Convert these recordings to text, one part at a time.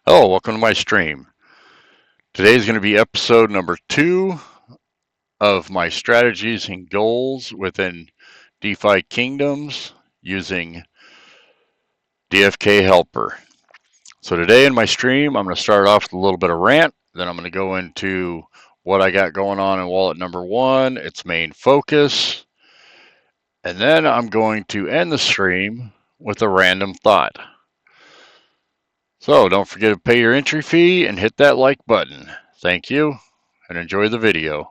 Hello, welcome to my stream. Today is going to be episode number 2 of my strategies and goals within DeFi Kingdoms using DFK Helper. So today in my stream, I'm going to start off with a little bit of rant, then I'm going to go into what I got going on in wallet number 1, its main focus, and then I'm going to end the stream with a random thought. So don't forget to pay your entry fee and hit that like button. Thank you, and enjoy the video.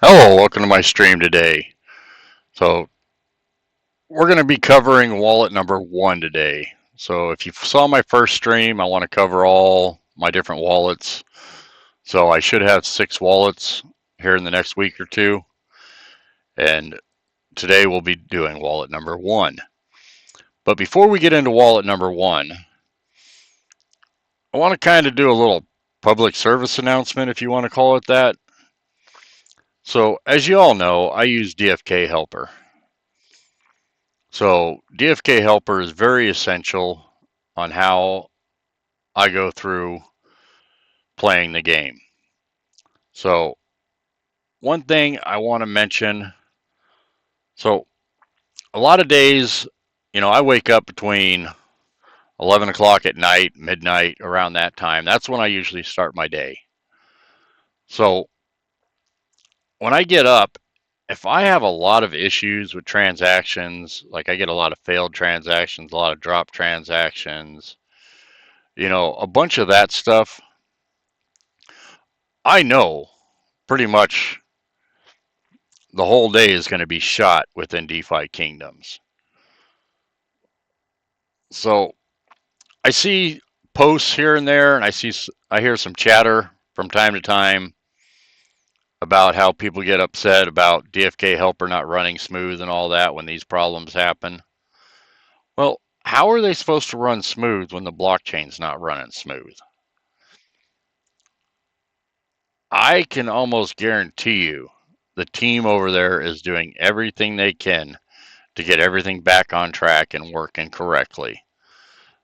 Hello, welcome to my stream today. So we're going to be covering wallet number 1 today. So if you saw my first stream, I want to cover all my different wallets. So I should have 6 wallets here in the next week or two. And today we'll be doing wallet number 1. But before we get into wallet number 1, I want to kind of do a little public service announcement, if you want to call it that. So as you all know, I use DFK Helper. So DFK Helper is very essential on how I go through playing the game. So one thing I want to mention, so a lot of days, I wake up between 11 o'clock at night, midnight, around that time. That's when I usually start my day. So when I get up, if I have a lot of issues with transactions, like I get a lot of failed transactions, a lot of drop transactions, a bunch of that stuff, I know pretty much the whole day is going to be shot within DeFi Kingdoms. So I see posts here and there, and I hear some chatter from time to time about how people get upset about DFK Helper not running smooth and all that when these problems happen. Well, how are they supposed to run smooth when the blockchain's not running smooth? I can almost guarantee you the team over there is doing everything they can to get everything back on track and working correctly.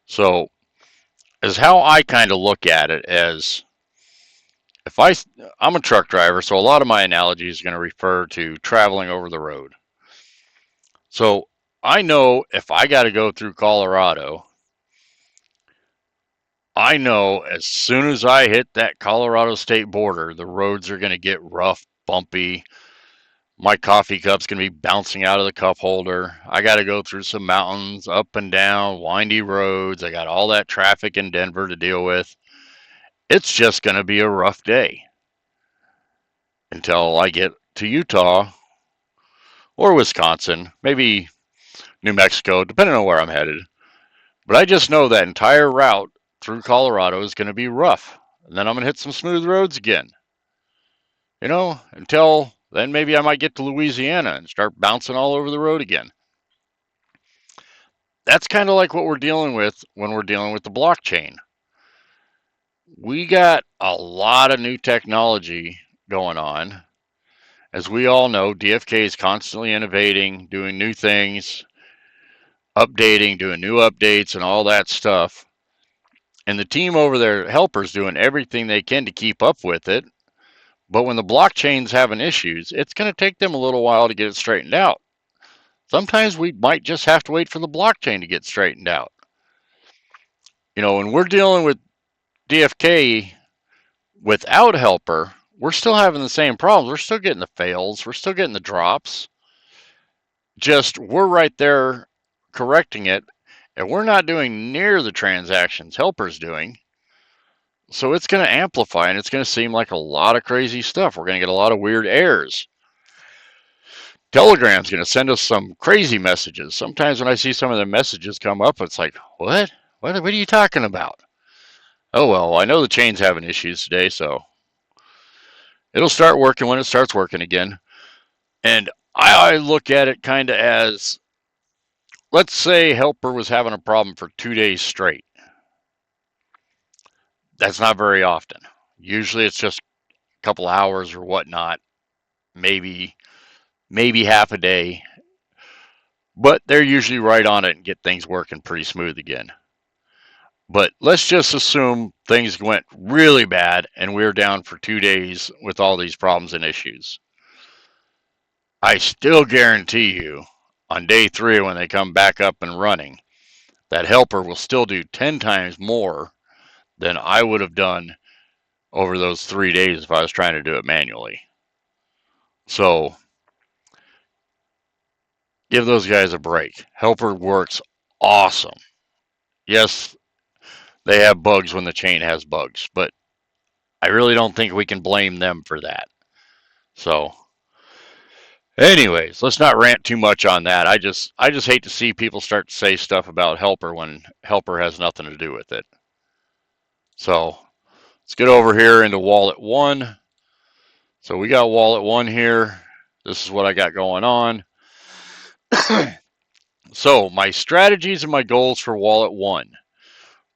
So, as how I kind of look at it as I'm a truck driver, so a lot of my analogy is going to refer to traveling over the road. So I know if I got to go through Colorado, I know as soon as I hit that Colorado state border, the roads are going to get rough, bumpy. My coffee cup's going to be bouncing out of the cup holder. I got to go through some mountains, up and down, windy roads. I got all that traffic in Denver to deal with. It's just going to be a rough day until I get to Utah or Wisconsin, maybe New Mexico, depending on where I'm headed. But I just know that entire route through Colorado is going to be rough. And then I'm going to hit some smooth roads again. Until then maybe I might get to Louisiana and start bouncing all over the road again. That's kind of like what we're dealing with when we're dealing with the blockchain. We got a lot of new technology going on. As we all know, DFK is constantly innovating, doing new things, updating, doing new updates and all that stuff. And the team over there, Helper's doing everything they can to keep up with it. But when the blockchain's having issues, it's going to take them a little while to get it straightened out. Sometimes we might just have to wait for the blockchain to get straightened out. When we're dealing with DFK without Helper, we're still having the same problems. We're still getting the fails. We're still getting the drops. Just we're right there correcting it, and we're not doing near the transactions Helper's doing. So it's going to amplify, and it's going to seem like a lot of crazy stuff. We're going to get a lot of weird errors. Telegram's going to send us some crazy messages. Sometimes when I see some of the messages come up, it's like, what? What are you talking about? Oh, well, I know the chain's having issues today, so it'll start working when it starts working again. And I look at it kind of as, let's say Helper was having a problem for 2 days straight. That's not very often. Usually it's just couple hours or whatnot, maybe half a day, but they're usually right on it and get things working pretty smooth again. But let's just assume things went really bad and we're down for 2 days with all these problems and issues. I still guarantee you on day 3 when they come back up and running, that helper will still do 10 times more than I would have done over those 3 days if I was trying to do it manually. So give those guys a break. Helper works awesome. Yes, they have bugs when the chain has bugs, but I really don't think we can blame them for that. So anyways, let's not rant too much on that. I just hate to see people start to say stuff about helper when helper has nothing to do with it. So let's get over here into wallet 1. So we got wallet 1 here. This is what I got going on. So my strategies and my goals for wallet 1.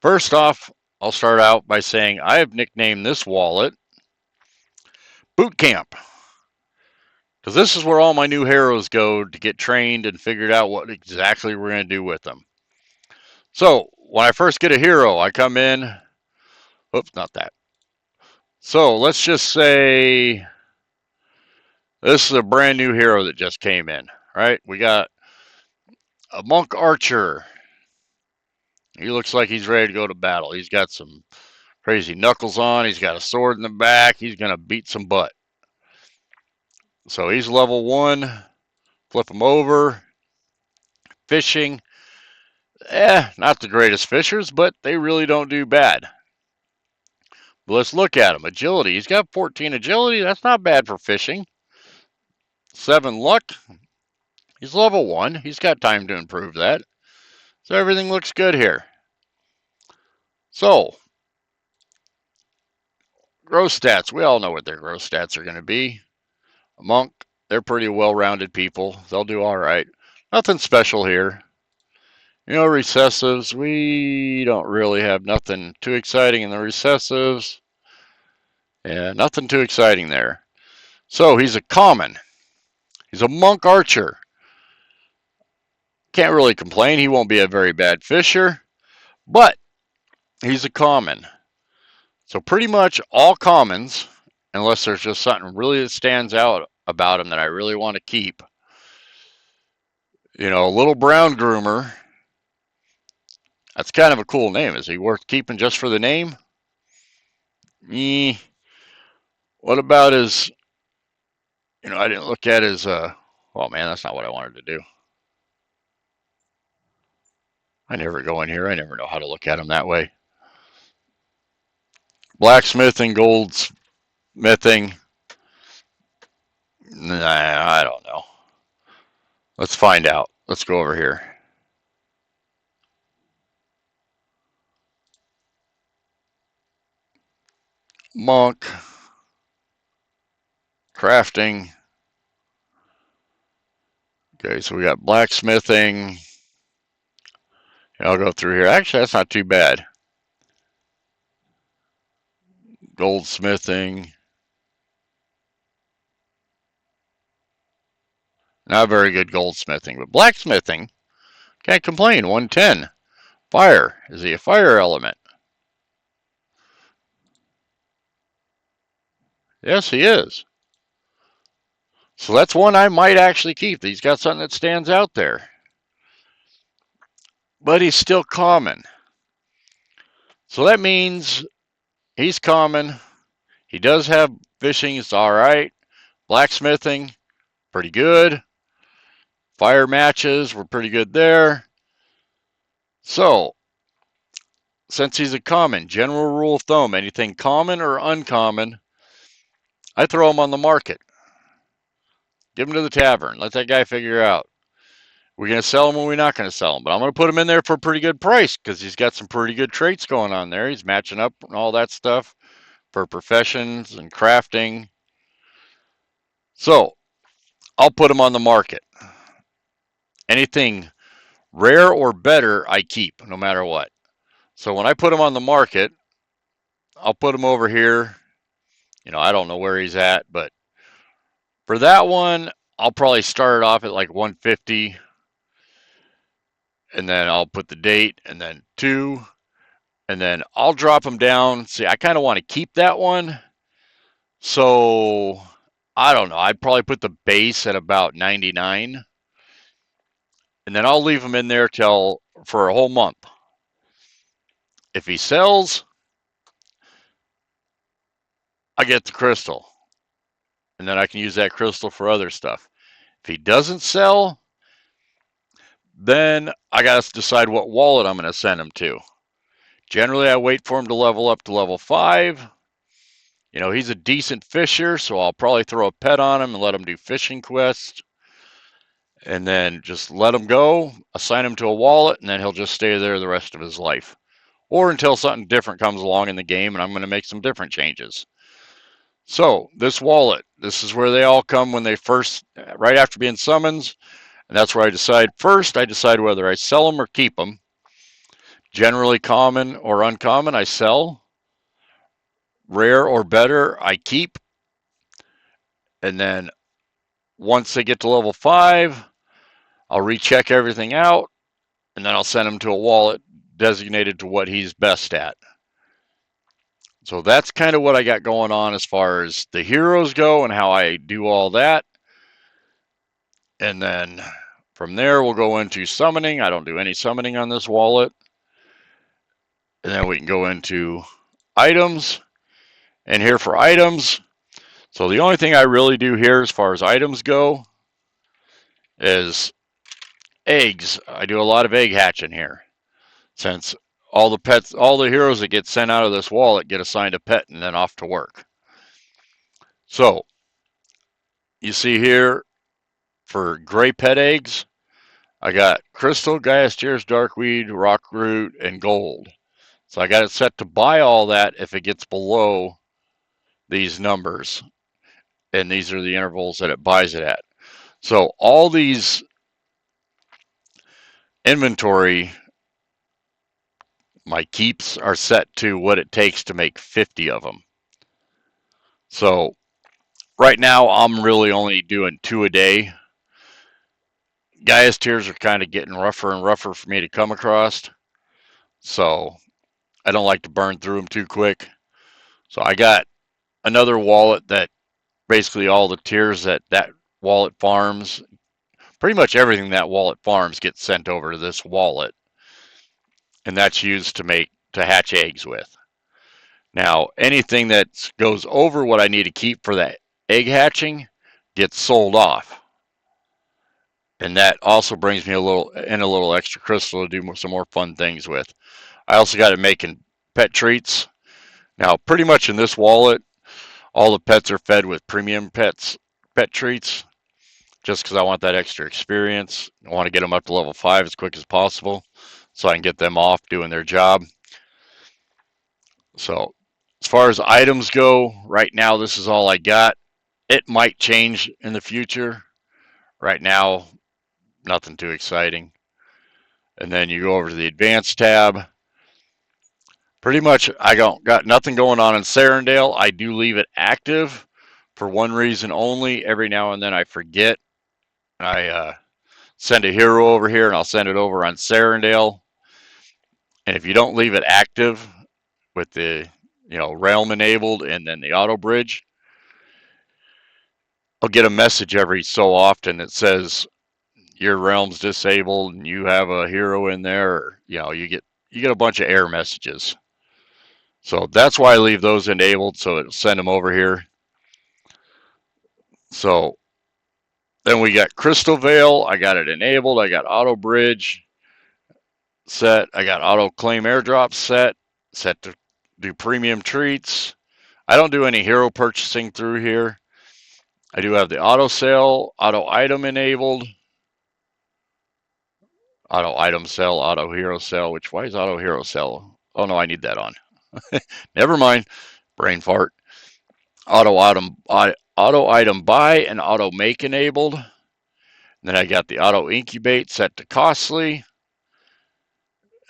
First off, I'll start out by saying I have nicknamed this wallet Boot Camp, because this is where all my new heroes go to get trained and figured out what exactly we're going to do with them. So when I first get a hero, I come in. Oops, not that. So let's just say this is a brand new hero that just came in, right? We got a monk archer. He looks like he's ready to go to battle. He's got some crazy knuckles on. He's got a sword in the back. He's going to beat some butt. So he's level 1. Flip him over. Fishing. Not the greatest fishers, but they really don't do bad. But let's look at him. Agility. He's got 14 agility. That's not bad for fishing. 7 luck. He's level 1. He's got time to improve that. So everything looks good here. So, growth stats. We all know what their growth stats are going to be. A monk, they're pretty well-rounded people. They'll do all right. Nothing special here. You know, recessives, we don't really have nothing too exciting in the recessives. Yeah, nothing too exciting there. So he's a common. He's a monk archer. Can't really complain. He won't be a very bad fisher, but he's a common. So pretty much all commons, unless there's just something really that stands out about him that I really want to keep. You know, a little brown groomer. That's kind of a cool name. Is he worth keeping just for the name? What about his, I didn't look at his, oh man, that's not what I wanted to do. I never go in here. I never know how to look at him that way. Blacksmithing, goldsmithing. Nah, I don't know. Let's find out. Let's go over here. Monk. Crafting. Okay, so we got blacksmithing. I'll go through here. Actually, that's not too bad. Goldsmithing. Not very good goldsmithing, but blacksmithing, can't complain. 110. Fire. Is he a fire element? Yes, he is. So that's one I might actually keep. He's got something that stands out there. But he's still common. So that means he's common. He does have fishing. It's all right. Blacksmithing, pretty good. Fire matches, we're pretty good there. So, since he's a common, general rule of thumb, anything common or uncommon, I throw him on the market. Give him to the tavern. Let that guy figure out. We're going to sell him or we're not going to sell him. But I'm going to put him in there for a pretty good price because he's got some pretty good traits going on there. He's matching up and all that stuff for professions and crafting. So, I'll put him on the market. Anything rare or better, I keep, no matter what. So when I put him on the market, I'll put him over here I don't know where he's at, but for that one, I'll probably start it off at like 150, and then I'll put the date, and then 2, and then I'll drop them down. See, I kind of want to keep that one, so I don't know. I'd probably put the base at about 99, and then I'll leave him in there for a whole month. If he sells, I get the crystal, and then I can use that crystal for other stuff. If he doesn't sell, then I got to decide what wallet I'm going to send him to. Generally, I wait for him to level up to level 5. He's a decent fisher, so I'll probably throw a pet on him and let him do fishing quests. And then just let him go, assign him to a wallet, and then he'll just stay there the rest of his life. Or until something different comes along in the game and I'm going to make some different changes. So, this wallet, this is where they all come when they first, right after being summoned. And that's where I decide whether I sell them or keep them. Generally common or uncommon, I sell. Rare or better, I keep. And then once they get to level 5, I'll recheck everything out, and then I'll send him to a wallet designated to what he's best at. So that's kind of what I got going on as far as the heroes go and how I do all that. And then from there, we'll go into summoning. I don't do any summoning on this wallet. And then we can go into items. And here for items, so the only thing I really do here as far as items go is eggs. I do a lot of egg hatching here, since all the heroes that get sent out of this wallet get assigned a pet and then off to work. So you see here for gray pet eggs, I got crystal, Gaius tears, darkweed, rockroot, and gold. So I got it set to buy all that if it gets below these numbers, and these are the intervals that it buys it at. So all these inventory, my keeps are set to what it takes to make 50 of them. So right now I'm really only doing 2 a day. Gaius tears are kind of getting rougher and rougher for me to come across, so I don't like to burn through them too quick. So I got another wallet that basically all the tiers that wallet farms, pretty much everything that wallet farms gets sent over to this wallet, and that's used to hatch eggs with. Now, anything that goes over what I need to keep for that egg hatching gets sold off. And that also brings me a little extra crystal to do some more fun things with. I also got it making pet treats. Now, pretty much in this wallet, all the pets are fed with premium pet treats, just because I want that extra experience. I want to get them up to level 5 as quick as possible so I can get them off doing their job. So as far as items go, right now this is all I got. It might change in the future. Right now, nothing too exciting. And then you go over to the advanced tab. Pretty much I got nothing going on in Sarandale. I do leave it active for one reason only. Every now and then I forget. I send a hero over here and I'll send it over on Sarandale. And if you don't leave it active with the realm enabled and then the auto bridge, I'll get a message every so often that says your realm's disabled and you have a hero in there. Or, you get a bunch of error messages. So that's why I leave those enabled, so it'll send them over here. So then we got Crystal Veil. I got it enabled. I got auto bridge set. I got auto claim airdrop set to do premium treats. I don't do any hero purchasing through here. I do have the auto sale, auto item enabled, auto item sell, auto hero sell. Why is auto hero sell? Oh no, I need that on. Never mind. Brain fart. Auto item buy and auto make enabled. And then I got the auto incubate set to costly.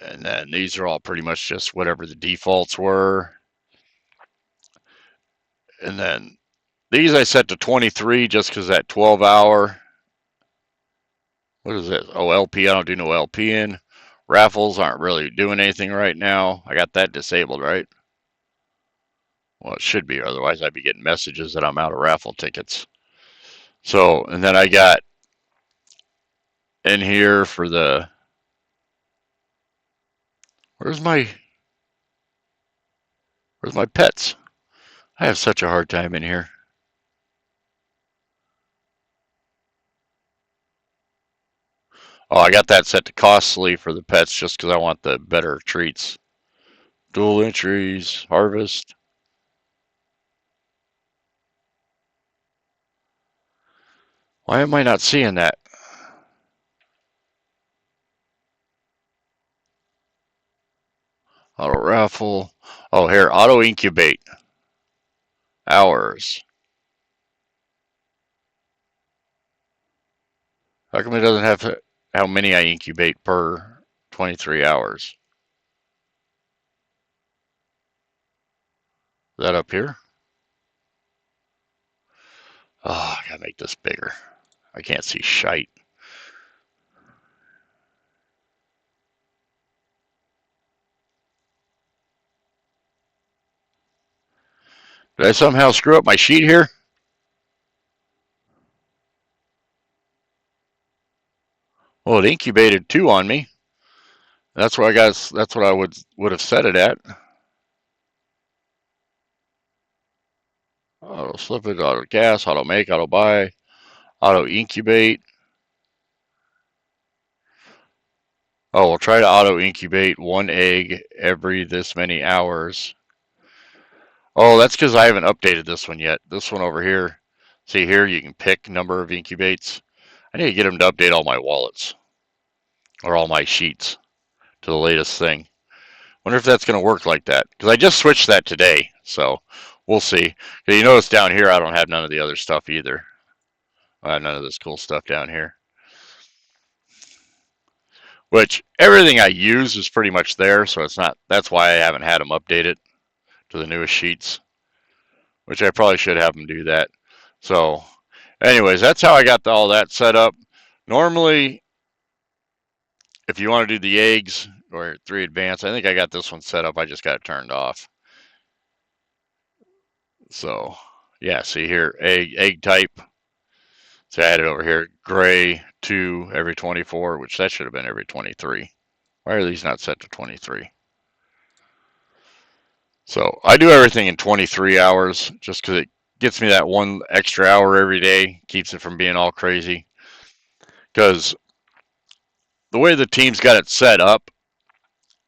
And then these are all pretty much just whatever the defaults were. And then these I set to 23 just because that 12-hour. What is this? Oh, LP. I don't do no LP in. Raffles aren't really doing anything right now. I got that disabled, right? Well, it should be. Otherwise, I'd be getting messages that I'm out of raffle tickets. So, and then I got in here for the. Where's my pets? I have such a hard time in here. Oh, I got that set to costly for the pets just because I want the better treats. Dual entries, harvest. Why am I not seeing that? Auto raffle. Oh, here, auto incubate. Hours. How come it doesn't have how many I incubate per 23 hours? Is that up here? Oh, I gotta make this bigger. I can't see shite. Did I somehow screw up my sheet here? Well, it incubated 2 on me. That's what I got. That's what I would have set it at. Auto slippage, auto gas, auto make, auto buy, auto incubate. Oh, we'll try to auto incubate 1 egg every this many hours. Oh, that's because I haven't updated this one yet. This one over here. See here, you can pick number of incubates. I need to get them to update all my wallets or all my sheets to the latest thing. Wonder if that's going to work like that because I just switched that today, so we'll see. You notice down here I don't have none of the other stuff either. I have none of this cool stuff down here. Which everything I use is pretty much there, so it's not. That's why I haven't had them update it to the newest sheets, which I probably should have them do that. So, anyways, that's how I got all that set up. Normally, if you want to do the eggs or 3 advanced, I think I got this one set up. I just got it turned off. So, yeah, see here, egg type. So I had it over here, gray 2 every 24, which that should have been every 23. Why are these not set to 23? So I do everything in 23 hours just because it gets me that 1 extra hour every day, keeps it from being all crazy. Because the way the team's got it set up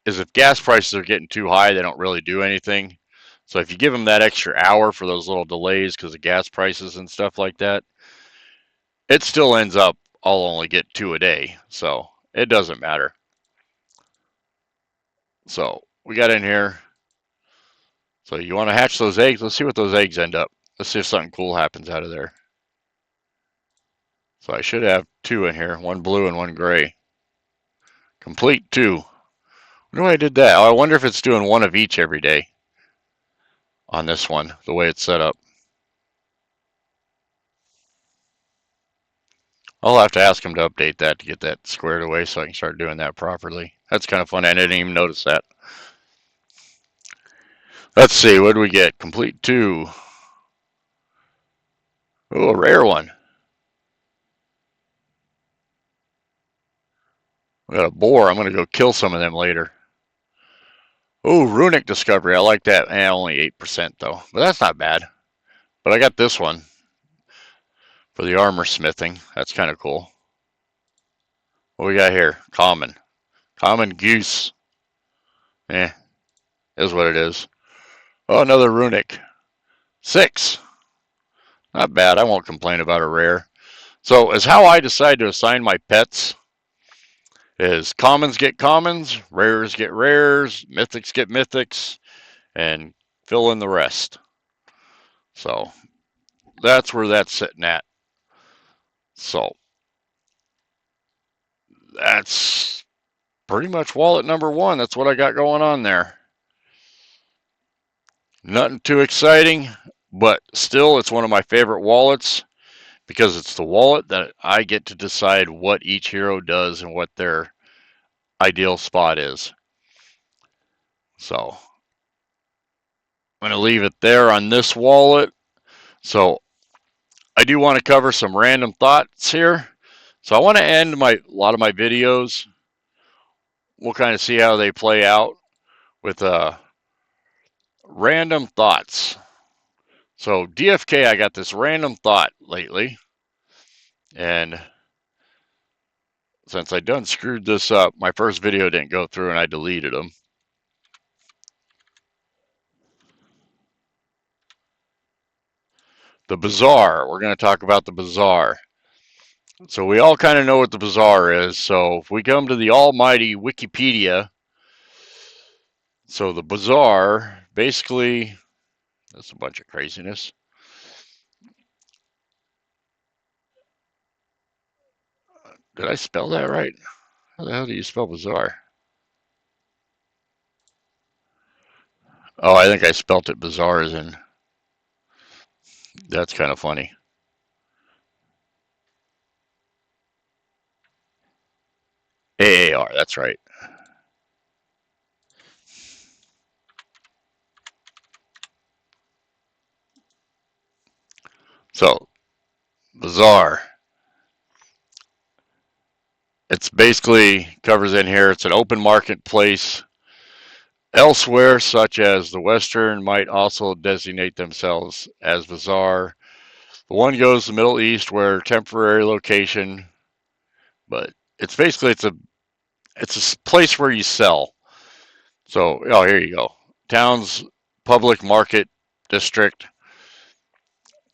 is if gas prices are getting too high, they don't really do anything. So if you give them that extra hour for those little delays because of gas prices and stuff like that, it still ends up I'll only get 2 a day. So it doesn't matter. So we got in here. So you want to hatch those eggs. Let's see what those eggs end up. Let's see if something cool happens out of there. So I should have 2 in here, 1 blue and 1 gray. Complete 2. Wonder why I did that. Oh, I wonder if it's doing 1 of each every day on this one, the way it's set up. I'll have to ask him to update that to get that squared away so I can start doing that properly. That's kind of fun. I didn't even notice that. Let's see. What do we get? Complete 2. Oh, a rare one. We got a boar. I'm going to go kill some of them later. Oh, runic discovery. I like that. Only 8% though, but that's not bad. But I got this one for the armor smithing. That's kind of cool. What we got here? Common. Common goose. Is what it is. Oh, another runic. 6. Not bad. I won't complain about a rare. So is how I decide to assign my pets is commons get commons, rares get rares, mythics get mythics, and fill in the rest. So that's where that's sitting at. So that's pretty much wallet number 1. That's what I got going on there. Nothing too exciting, but still, it's one of my favorite wallets because it's the wallet that I get to decide what each hero does and what their ideal spot is. So I'm going to leave it there on this wallet. So I do want to cover some random thoughts here. So I want to end a lot of my videos. We'll kind of see how they play out with random thoughts. So DFK, I got this random thought lately, and since I done screwed this up, my first video didn't go through and I deleted them. The bazaar. We're going to talk about the bazaar. So we all kind of know what the bazaar is. So if we come to the almighty Wikipedia, so the bazaar, basically, that's a bunch of craziness. Did I spell that right? How the hell do you spell bazaar? Oh, I think I spelt it bizarre as in. That's kind of funny. AAR, that's right. So, bazaar. It's basically covers in here. It's an open marketplace. Elsewhere, such as the Western, might also designate themselves as bazaar. The one goes to the Middle East, where temporary location, but it's basically it's a place where you sell. So, oh, here you go. Town's public market district.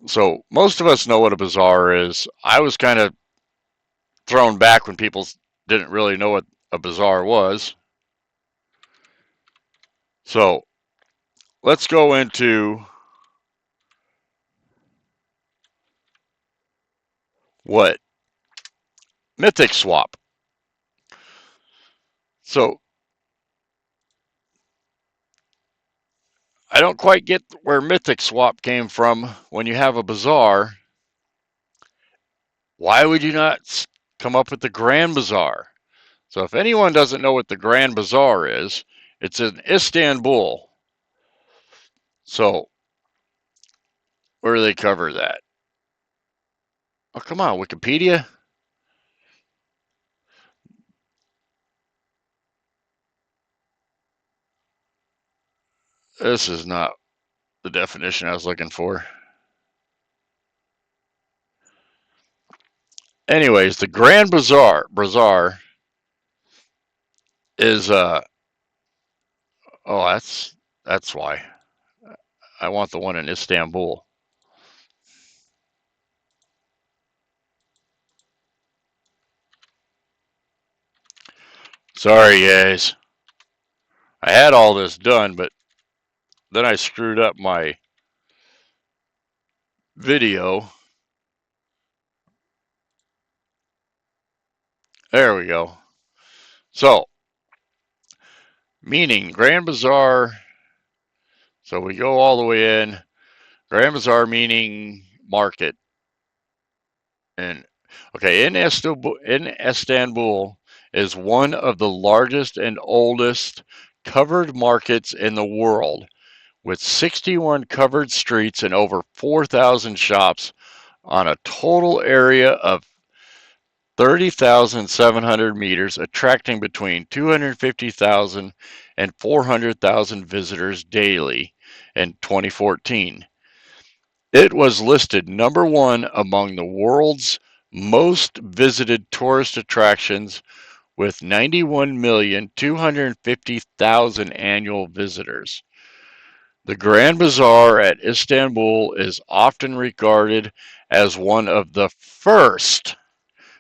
So most of us know what a bazaar is. I was kind of thrown back when people didn't really know what a bazaar was. So let's go into what Mythic Swap. So I don't quite get where Mythic Swap came from. When you have a bazaar, why would you not come up with the Grand Bazaar? So if anyone doesn't know what the Grand Bazaar is, it's in Istanbul. So where do they cover that? Oh, come on, Wikipedia. This is not the definition I was looking for. Anyways, the Grand Bazaar is oh, that's why. I want the one in Istanbul. Sorry, guys. I had all this done, but then I screwed up my video. There we go. So, meaning Grand Bazaar. So we go all the way in. Grand Bazaar meaning market. And okay, in Istanbul is one of the largest and oldest covered markets in the world, with 61 covered streets and over 4,000 shops on a total area of 30,700 meters, attracting between 250,000 and 400,000 visitors daily in 2014. It was listed number one among the world's most visited tourist attractions with 91,250,000 annual visitors. The Grand Bazaar at Istanbul is often regarded as one of the first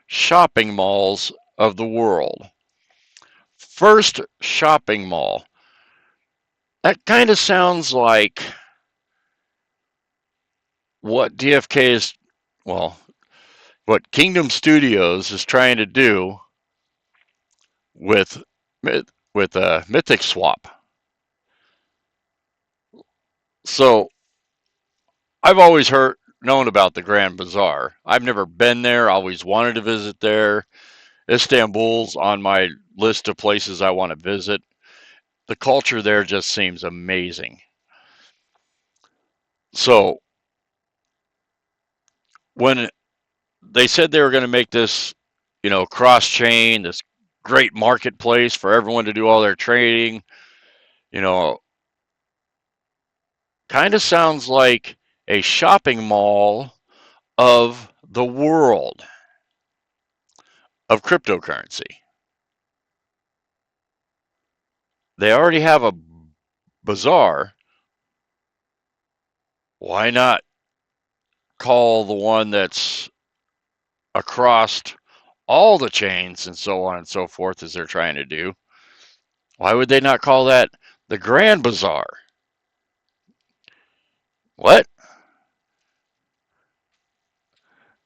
shopping malls of the world. First shopping mall. That kind of sounds like what DFK is, well, what Kingdom Studios is trying to do with Mythic Swap. So I've always known about the Grand Bazaar. I've never been there. I always wanted to visit there. Istanbul's on my list of places I want to visit. The culture there just seems amazing. So when they said they were going to make this, cross chain, this great marketplace for everyone to do all their trading, you know, kind of sounds like a shopping mall of the world of cryptocurrency. They already have a bazaar. Why not call the one that's across all the chains and so on and so forth as they're trying to do? Why would they not call that the Grand Bazaar? What?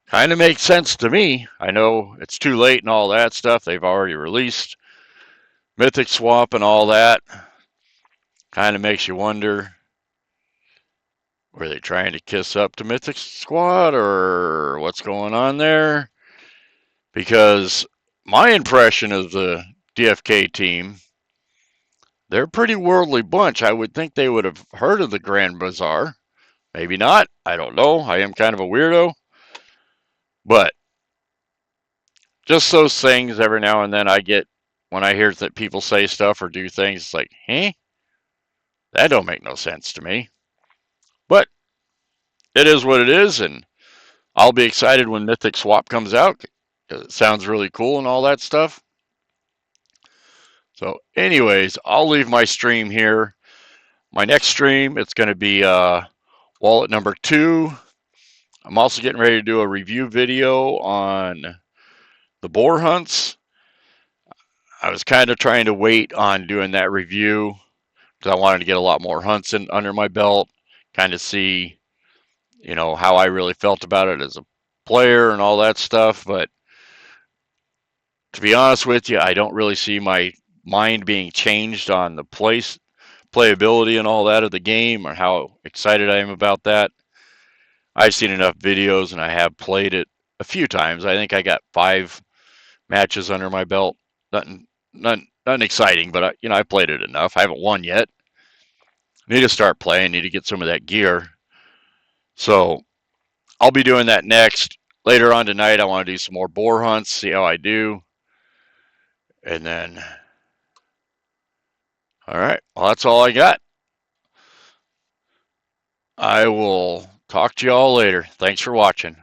Kind of makes sense to me. I know it's too late and all that stuff. They've already released Mythic Swap and all that. Kind of makes you wonder, were they trying to kiss up to Mythic Squad or what's going on there? Because my impression of the DFK team, they're a pretty worldly bunch. I would think they would have heard of the Grand Bazaar. Maybe not. I don't know. I am kind of a weirdo. But just those things every now and then I get when I hear that people say stuff or do things, it's like, hey, that don't make no sense to me. But it is what it is, and I'll be excited when Mythic Swap comes out because it sounds really cool and all that stuff. So, anyways, I'll leave my stream here. My next stream, it's going to be wallet number 2. I'm also getting ready to do a review video on the boar hunts. I was kind of trying to wait on doing that review because I wanted to get a lot more hunts under my belt, kind of see, how I really felt about it as a player and all that stuff. But to be honest with you, I don't really see my mind being changed on the playability and all that of the game or how excited I am about that. I've seen enough videos and I have played it a few times. I think I got 5 matches under my belt. Nothing exciting, but I played it enough. I haven't won yet. Need to start playing. Need to get some of that gear. So I'll be doing that next. Later on tonight, I want to do some more boar hunts, see how I do. And then, all right, well, that's all I got. I will talk to you all later. Thanks for watching.